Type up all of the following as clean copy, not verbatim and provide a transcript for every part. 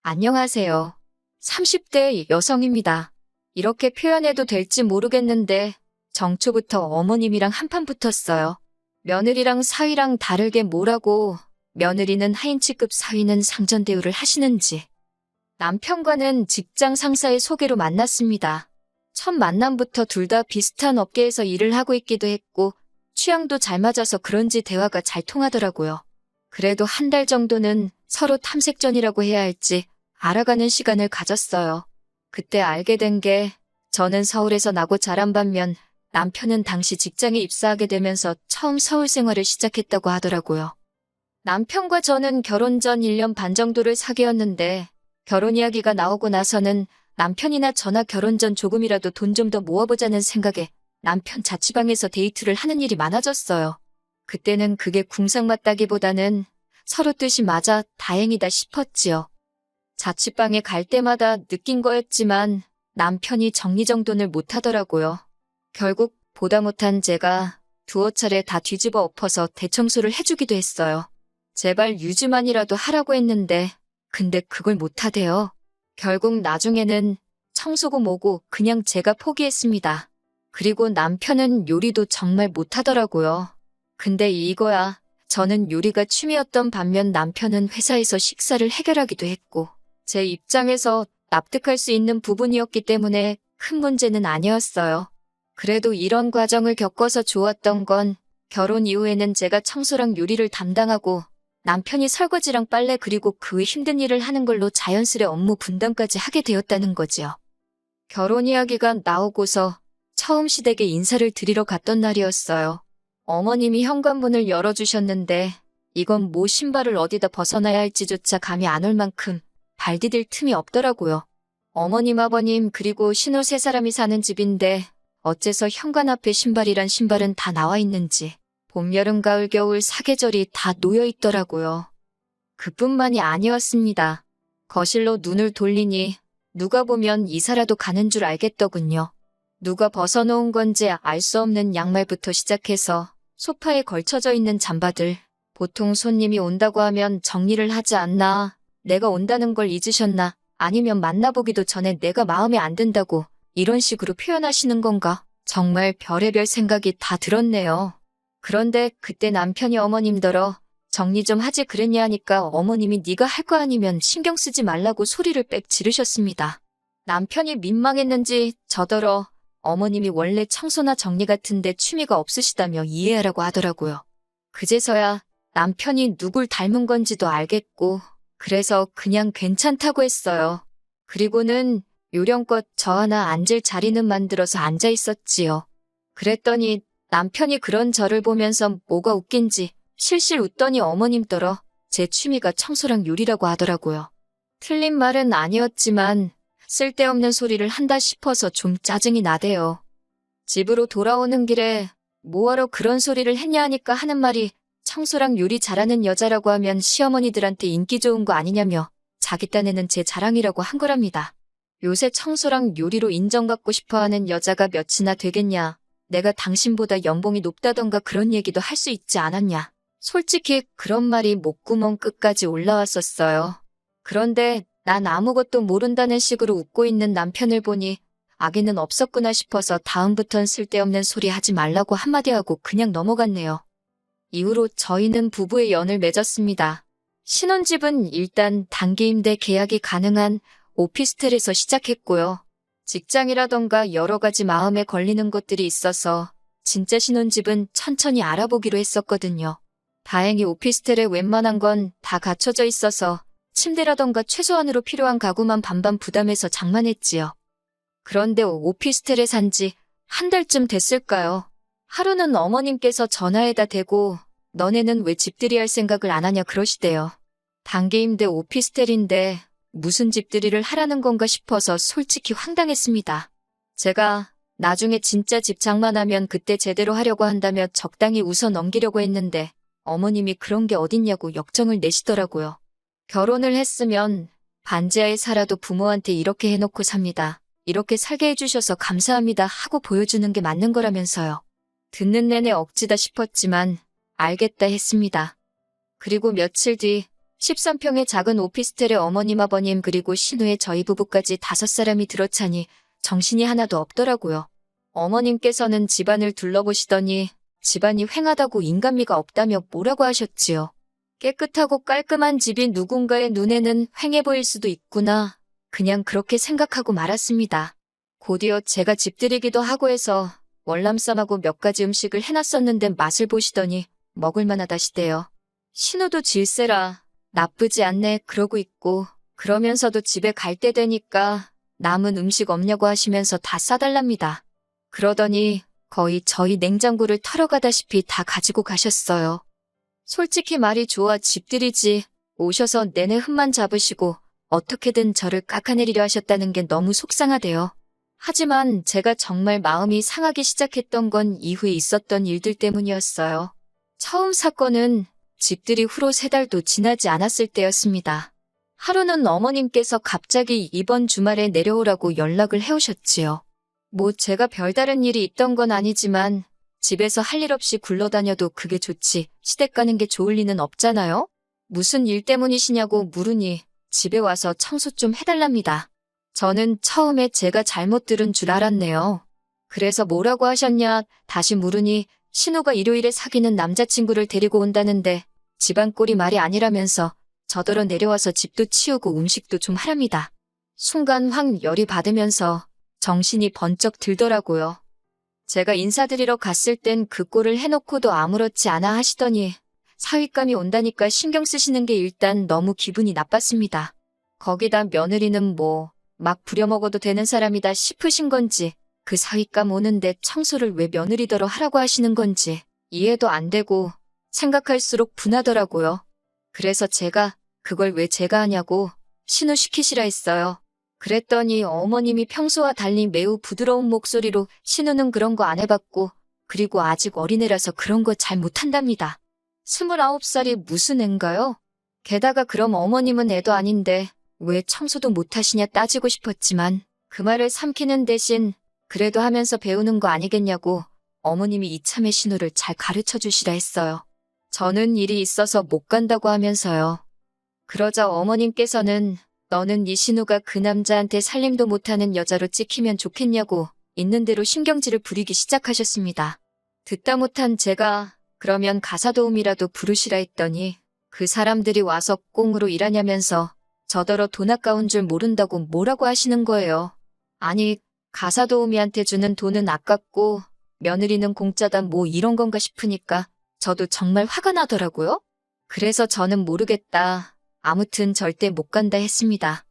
안녕하세요. 30대 여성입니다. 이렇게 표현해도 될지 모르겠는데 정초부터 어머님이랑 한판 붙었어요. 며느리랑 사위랑 다르게 뭐라고 며느리는 하인치급 사위는 상전 대우를 하시는지. 남편과는 직장 상사의 소개로 만났습니다. 첫 만남부터 둘 다 비슷한 업계에서 일을 하고 있기도 했고 취향도 잘 맞아서 그런지 대화가 잘 통하더라고요. 그래도 한 달 정도는 서로 탐색전이라고 해야 할지 알아가는 시간을 가졌어요. 그때 알게 된 게 저는 서울에서 나고 자란 반면 남편은 당시 직장에 입사하게 되면서 처음 서울 생활을 시작했다고 하더라고요. 남편과 저는 결혼 전 1년 반 정도를 사귀었는데 결혼 이야기가 나오고 나서는 남편이나 저나 결혼 전 조금이라도 돈 좀 더 모아보자는 생각에 남편 자취방에서 데이트를 하는 일이 많아졌어요. 그때는 그게 궁상맞다기보다는 서로 뜻이 맞아 다행이다 싶었지요. 자취방에 갈 때마다 느낀 거였지만 남편이 정리정돈을 못하더라고요. 결국 보다 못한 제가 두어 차례 다 뒤집어 엎어서 대청소를 해주기도 했어요. 제발 유지만이라도 하라고 했는데 근데 그걸 못하대요. 결국 나중에는 청소고 뭐고 그냥 제가 포기했습니다. 그리고 남편은 요리도 정말 못하더라고요. 근데 이거야. 저는 요리가 취미였던 반면 남편은 회사에서 식사를 해결하기도 했고 제 입장에서 납득할 수 있는 부분이었기 때문에 큰 문제는 아니었어요. 그래도 이런 과정을 겪어서 좋았던 건 결혼 이후에는 제가 청소랑 요리를 담당하고 남편이 설거지랑 빨래 그리고 그 외 힘든 일을 하는 걸로 자연스레 업무 분담까지 하게 되었다는 거지요. 결혼 이야기가 나오고서 처음 시댁에 인사를 드리러 갔던 날이었어요. 어머님이 현관문을 열어주셨는데 이건 뭐 신발을 어디다 벗어나야 할지조차 감이 안 올 만큼 발 디딜 틈이 없더라고요. 어머님, 아버님 그리고 신우 세 사람이 사는 집인데 어째서 현관 앞에 신발이란 신발은 다 나와 있는지 봄, 여름, 가을, 겨울 사계절이 다 놓여 있더라고요. 그뿐만이 아니었습니다. 거실로 눈을 돌리니 누가 보면 이사라도 가는 줄 알겠더군요. 누가 벗어놓은 건지 알 수 없는 양말부터 시작해서 소파에 걸쳐져 있는 잠바들. 보통 손님이 온다고 하면 정리를 하지 않나, 내가 온다는 걸 잊으셨나, 아니면 만나보기도 전에 내가 마음에 안 든다고 이런 식으로 표현하시는 건가? 정말 별의별 생각이 다 들었네요. 그런데 그때 남편이 어머님더러 정리 좀 하지 그랬냐 하니까 어머님이 네가 할 거 아니면 신경 쓰지 말라고 소리를 빽 지르셨습니다. 남편이 민망했는지 저더러 어머님이 원래 청소나 정리 같은데 취미가 없으시다며 이해하라고 하더라고요. 그제서야 남편이 누굴 닮은 건지도 알겠고 그래서 그냥 괜찮다고 했어요. 그리고는 요령껏 저 하나 앉을 자리는 만들어서 앉아 있었지요. 그랬더니 남편이 그런 저를 보면서 뭐가 웃긴지 실실 웃더니 어머님더러 제 취미가 청소랑 요리라고 하더라고요. 틀린 말은 아니었지만 쓸데없는 소리를 한다 싶어서 좀 짜증이 나대요. 집으로 돌아오는 길에 뭐하러 그런 소리를 했냐 하니까 하는 말이 청소랑 요리 잘하는 여자라고 하면 시어머니들한테 인기 좋은 거 아니냐며 자기 딴에는 제 자랑이라고 한 거랍니다. 요새 청소랑 요리로 인정받고 싶어하는 여자가 몇이나 되겠냐. 내가 당신보다 연봉이 높다던가 그런 얘기도 할 수 있지 않았냐. 솔직히 그런 말이 목구멍 끝까지 올라왔었어요. 그런데 난 아무것도 모른다는 식으로 웃고 있는 남편을 보니 악의는 없었구나 싶어서 다음부턴 쓸데없는 소리 하지 말라고 한마디 하고 그냥 넘어갔네요. 이후로 저희는 부부의 연을 맺었습니다. 신혼집은 일단 단기임대 계약이 가능한 오피스텔에서 시작했고요. 직장이라던가 여러 가지 마음에 걸리는 것들이 있어서 진짜 신혼집은 천천히 알아보기로 했었거든요. 다행히 오피스텔에 웬만한 건 다 갖춰져 있어서 침대라던가 최소한으로 필요한 가구만 반반 부담해서 장만했지요. 그런데 오피스텔에 산 지 한 달쯤 됐을까요? 하루는 어머님께서 전화에다 대고 너네는 왜 집들이 할 생각을 안 하냐 그러시대요. 단기임대 오피스텔인데 무슨 집들이를 하라는 건가 싶어서 솔직히 황당했습니다. 제가 나중에 진짜 집 장만하면 그때 제대로 하려고 한다며 적당히 웃어 넘기려고 했는데 어머님이 그런 게 어딨냐고 역정을 내시더라고요. 결혼을 했으면 반지하에 살아도 부모한테 이렇게 해놓고 삽니다. 이렇게 살게 해주셔서 감사합니다 하고 보여주는 게 맞는 거라면서요. 듣는 내내 억지다 싶었지만 알겠다 했습니다. 그리고 며칠 뒤 13평의 작은 오피스텔에 어머님, 아버님 그리고 신우의 저희 부부까지 5사람이 들어차니 정신이 하나도 없더라고요. 어머님께서는 집안을 둘러보시더니 집안이 휑하다고 인간미가 없다며 뭐라고 하셨지요. 깨끗하고 깔끔한 집이 누군가의 눈에는 휑해 보일 수도 있구나. 그냥 그렇게 생각하고 말았습니다. 곧이어 제가 집들이기도 하고 해서 월남쌈하고 몇 가지 음식을 해놨었는데 맛을 보시더니 먹을만하다시대요. 신우도 질세라 나쁘지 않네 그러고 있고 그러면서도 집에 갈 때 되니까 남은 음식 없냐고 하시면서 다 싸달랍니다. 그러더니 거의 저희 냉장고를 털어가다시피 다 가지고 가셨어요. 솔직히 말이 좋아 집들이지 오셔서 내내 흠만 잡으시고 어떻게든 저를 깎아내리려 하셨다는 게 너무 속상하대요. 하지만 제가 정말 마음이 상하기 시작했던 건 이후에 있었던 일들 때문이었어요. 처음 사건은 집들이 후로 3달도 지나지 않았을 때였습니다. 하루는 어머님께서 갑자기 이번 주말에 내려오라고 연락을 해오셨지요. 뭐 제가 별다른 일이 있던 건 아니지만 집에서 할 일 없이 굴러다녀도 그게 좋지 시댁 가는 게 좋을 리는 없잖아요? 무슨 일 때문이시냐고 물으니 집에 와서 청소 좀 해달랍니다. 저는 처음에 제가 잘못 들은 줄 알았네요. 그래서 뭐라고 하셨냐 다시 물으니 신우가 일요일에 사귀는 남자친구를 데리고 온다는데 집안 꼴이 말이 아니라면서 저더러 내려와서 집도 치우고 음식도 좀 하랍니다. 순간 확 열이 받으면서 정신이 번쩍 들더라고요. 제가 인사드리러 갔을 땐 그 꼴을 해놓고도 아무렇지 않아 하시더니 사윗감이 온다니까 신경 쓰시는 게 일단 너무 기분이 나빴습니다. 거기다 며느리는 뭐 막 부려먹어도 되는 사람이다 싶으신 건지 그 사윗감 오는데 청소를 왜 며느리더러 하라고 하시는 건지 이해도 안 되고 생각할수록 분하더라고요. 그래서 제가 그걸 왜 제가 하냐고 신우 시키시라 했어요. 그랬더니 어머님이 평소와 달리 매우 부드러운 목소리로 신우는 그런 거 안 해봤고 그리고 아직 어린애라서 그런 거 잘 못한답니다. 29살이 무슨 앤가요? 게다가 그럼 어머님은 애도 아닌데 왜 청소도 못하시냐 따지고 싶었지만 그 말을 삼키는 대신 그래도 하면서 배우는 거 아니겠냐고 어머님이 이참에 신우를 잘 가르쳐 주시라 했어요. 저는 일이 있어서 못 간다고 하면서요. 그러자 어머님께서는 너는 이 신우가 그 남자한테 살림도 못하는 여자로 찍히면 좋겠냐고 있는 대로 신경질을 부리기 시작하셨습니다. 듣다 못한 제가 그러면 가사도우미라도 부르시라 했더니 그 사람들이 와서 꽁으로 일하냐면서 저더러 돈 아까운 줄 모른다고 뭐라고 하시는 거예요. 아니 가사도우미한테 주는 돈은 아깝고 며느리는 공짜다 뭐 이런 건가 싶으니까 저도 정말 화가 나더라고요. 그래서 저는 모르겠다. 아무튼 절대 못 간다 했습니다.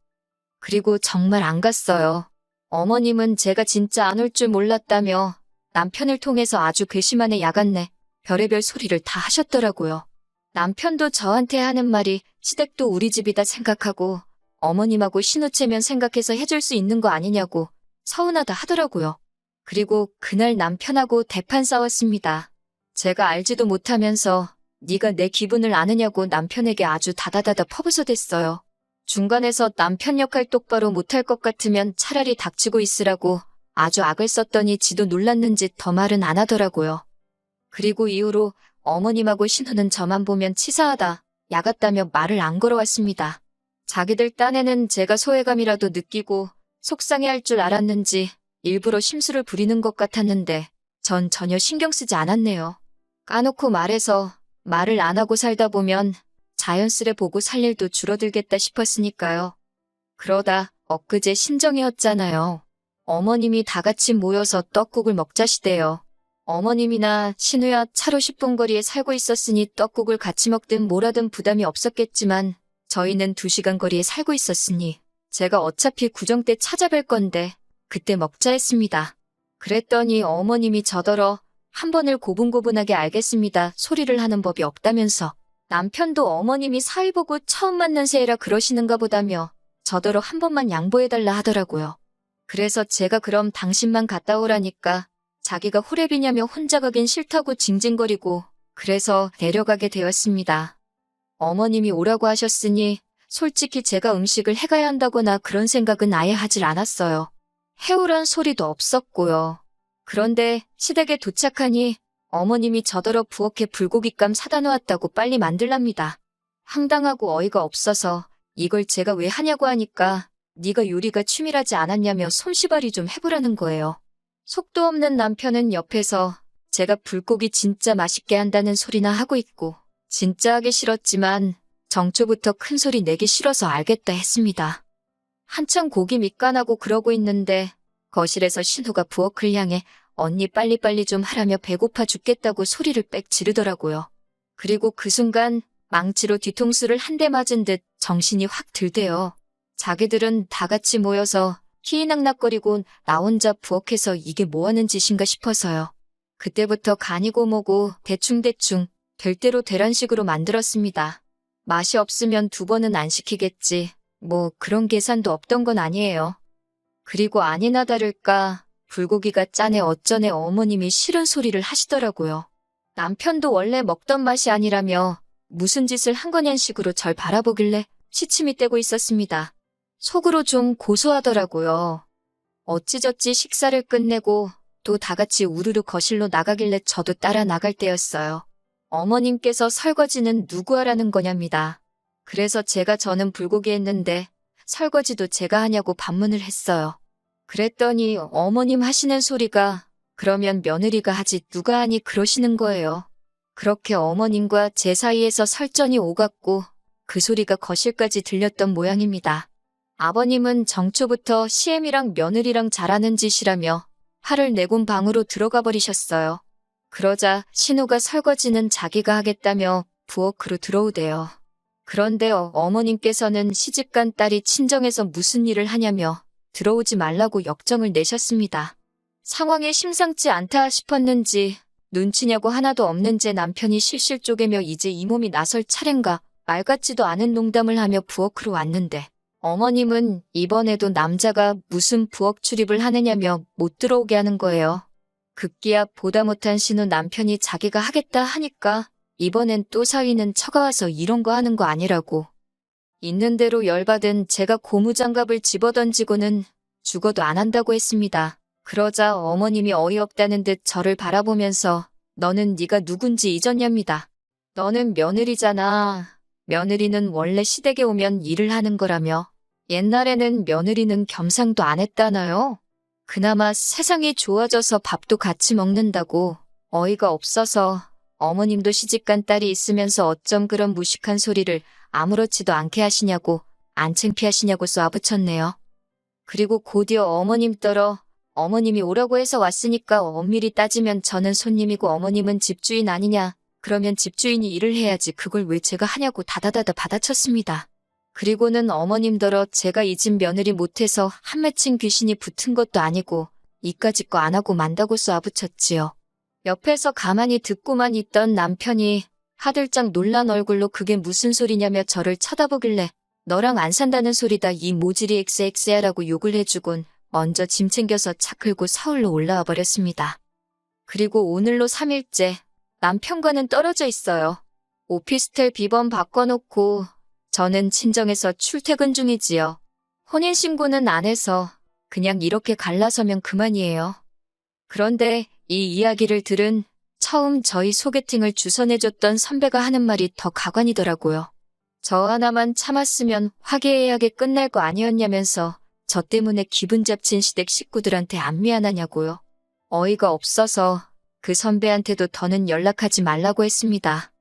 그리고 정말 안 갔어요. 어머님은 제가 진짜 안 올 줄 몰랐다며 남편을 통해서 아주 괘씸하네 야같네 별의별 소리를 다 하셨더라고요. 남편도 저한테 하는 말이 시댁도 우리 집이다 생각하고 어머님하고 신우체면 생각해서 해줄 수 있는 거 아니냐고 서운하다 하더라고요. 그리고 그날 남편하고 대판 싸웠습니다. 제가 알지도 못하면서 네가 내 기분을 아느냐고 남편에게 아주 다다다다 퍼부서댔어요. 중간에서 남편 역할 똑바로 못할 것 같으면 차라리 닥치고 있으라고 아주 악을 썼더니 지도 놀랐는지 더 말은 안 하더라고요. 그리고 이후로 어머님하고 신우는 저만 보면 치사하다, 야같다며 말을 안 걸어왔습니다. 자기들 딴에는 제가 소외감이라도 느끼고 속상해할 줄 알았는지 일부러 심술을 부리는 것 같았는데 전 전혀 신경 쓰지 않았네요. 까놓고 말해서 말을 안 하고 살다 보면 자연스레 보고 살 일도 줄어들겠다 싶었으니까요. 그러다 엊그제 신정이었잖아요. 어머님이 다 같이 모여서 떡국을 먹자시대요. 어머님이나 신우야 차로 10분 거리에 살고 있었으니 떡국을 같이 먹든 뭐라든 부담이 없었겠지만 저희는 2시간 거리에 살고 있었으니 제가 어차피 구정 때 찾아뵐 건데 그때 먹자 했습니다. 그랬더니 어머님이 저더러 한 번을 고분고분하게 알겠습니다 소리를 하는 법이 없다면서 남편도 어머님이 사위 보고 처음 만난 새해라 그러시는가 보다며 저더러 한 번만 양보해달라 하더라고요. 그래서 제가 그럼 당신만 갔다 오라니까 자기가 호랩이냐며 혼자 가긴 싫다고 징징거리고 그래서 내려가게 되었습니다. 어머님이 오라고 하셨으니 솔직히 제가 음식을 해가야 한다거나 그런 생각은 아예 하질 않았어요. 해오란 소리도 없었고요. 그런데 시댁에 도착하니 어머님이 저더러 부엌에 불고기감 사다 놓았다고 빨리 만들랍니다. 황당하고 어이가 없어서 이걸 제가 왜 하냐고 하니까 네가 요리가 취미라지 않았냐며 솜씨발이 좀 해보라는 거예요. 속도 없는 남편은 옆에서 제가 불고기 진짜 맛있게 한다는 소리나 하고 있고 진짜 하기 싫었지만 정초부터 큰 소리 내기 싫어서 알겠다 했습니다. 한참 고기 밑간하고 그러고 있는데 거실에서 신우가 부엌을 향해 언니 빨리빨리 좀 하라며 배고파 죽겠다고 소리를 빽 지르더라고요. 그리고 그 순간 망치로 뒤통수를 한 대 맞은 듯 정신이 확 들대요. 자기들은 다 같이 모여서 희희낙낙거리고 나 혼자 부엌에서 이게 뭐하는 짓인가 싶어서요. 그때부터 간이고 뭐고 대충대충 될 대로 되란 식으로 만들었습니다. 맛이 없으면 2번은 안 시키겠지. 뭐 그런 계산도 없던 건 아니에요. 그리고 아니나 다를까 불고기가 짜네 어쩌네 어머님이 싫은 소리를 하시더라고요. 남편도 원래 먹던 맛이 아니라며 무슨 짓을 한 거냔 식으로 절 바라보길래 시침이 떼고 있었습니다. 속으로 좀 고소하더라고요. 어찌저찌 식사를 끝내고 또 다 같이 우르르 거실로 나가길래 저도 따라 나갈 때였어요. 어머님께서 설거지는 누구 하라는 거냐입니다. 그래서 저는 불고기 했는데 설거지도 제가 하냐고 반문을 했어요. 그랬더니 어머님 하시는 소리가 그러면 며느리가 하지 누가 하니 그러시는 거예요. 그렇게 어머님과 제 사이에서 설전이 오갔고 그 소리가 거실까지 들렸던 모양입니다. 아버님은 정초부터 시엠이랑 며느리랑 잘하는 짓이라며 화를 내곤 방으로 들어가 버리셨어요. 그러자 신우가 설거지는 자기가 하겠다며 부엌으로 들어오대요. 그런데 어머님께서는 시집간 딸이 친정에서 무슨 일을 하냐며 들어오지 말라고 역정을 내셨습니다. 상황이 심상치 않다 싶었는지 눈치냐고 하나도 없는 제 남편이 실실 쪼개며 이제 이 몸이 나설 차례인가 말 같지도 않은 농담을 하며 부엌으로 왔는데 어머님은 이번에도 남자가 무슨 부엌 출입을 하느냐며 못 들어오게 하는 거예요. 급기야 보다 못한 신우 남편이 자기가 하겠다 하니까 이번엔 또 사위는 처가와서 이런 거 하는 거 아니라고. 있는 대로 열받은 제가 고무장갑을 집어던지고는 죽어도 안 한다고 했습니다. 그러자 어머님이 어이없다는 듯 저를 바라보면서 너는 네가 누군지 잊었냐입니다. 너는 며느리잖아. 며느리는 원래 시댁에 오면 일을 하는 거라며. 옛날에는 며느리는 겸상도 안 했다나요? 그나마 세상이 좋아져서 밥도 같이 먹는다고. 어이가 없어서 어머님도 시집간 딸이 있으면서 어쩜 그런 무식한 소리를 아무렇지도 않게 하시냐고 안 창피하시냐고 쏘아붙였네요. 그리고 곧이어 어머님 떨어 어머님이 오라고 해서 왔으니까 엄밀히 따지면 저는 손님이고 어머님은 집주인 아니냐. 그러면 집주인이 일을 해야지 그걸 왜 제가 하냐고 다다다다 받아쳤습니다. 그리고는 어머님더러 제가 이 집 며느리 못해서 한 맺힌 귀신이 붙은 것도 아니고 이까짓 거 안 하고 만다고 쏘아붙였지요. 옆에서 가만히 듣고만 있던 남편이 하들짝 놀란 얼굴로 그게 무슨 소리냐며 저를 쳐다보길래 너랑 안 산다는 소리다 이 모질이 엑스엑스야라고 욕을 해주곤 먼저 짐 챙겨서 차 끌고 서울로 올라와 버렸습니다. 그리고 오늘로 3일째 남편과는 떨어져 있어요. 오피스텔 비번 바꿔놓고 저는 친정에서 출퇴근 중이지요. 혼인신고는 안 해서 그냥 이렇게 갈라서면 그만이에요. 그런데 이 이야기를 들은 처음 저희 소개팅을 주선해줬던 선배가 하는 말이 더 가관이더라고요. 저 하나만 참았으면 화기애애하게 끝날 거 아니었냐면서 저 때문에 기분 잡친 시댁 식구들한테 안 미안하냐고요. 어이가 없어서 그 선배한테도 더는 연락하지 말라고 했습니다.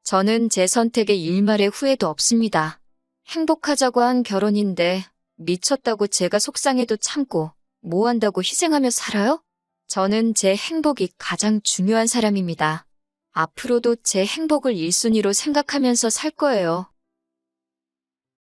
저는 제 선택에 일말의 후회도 없습니다. 행복하자고 한 결혼인데 미쳤다고 제가 속상해도 참고 뭐 한다고 희생하며 살아요? 저는 제 행복이 가장 중요한 사람입니다. 앞으로도 제 행복을 1순위로 생각하면서 살 거예요.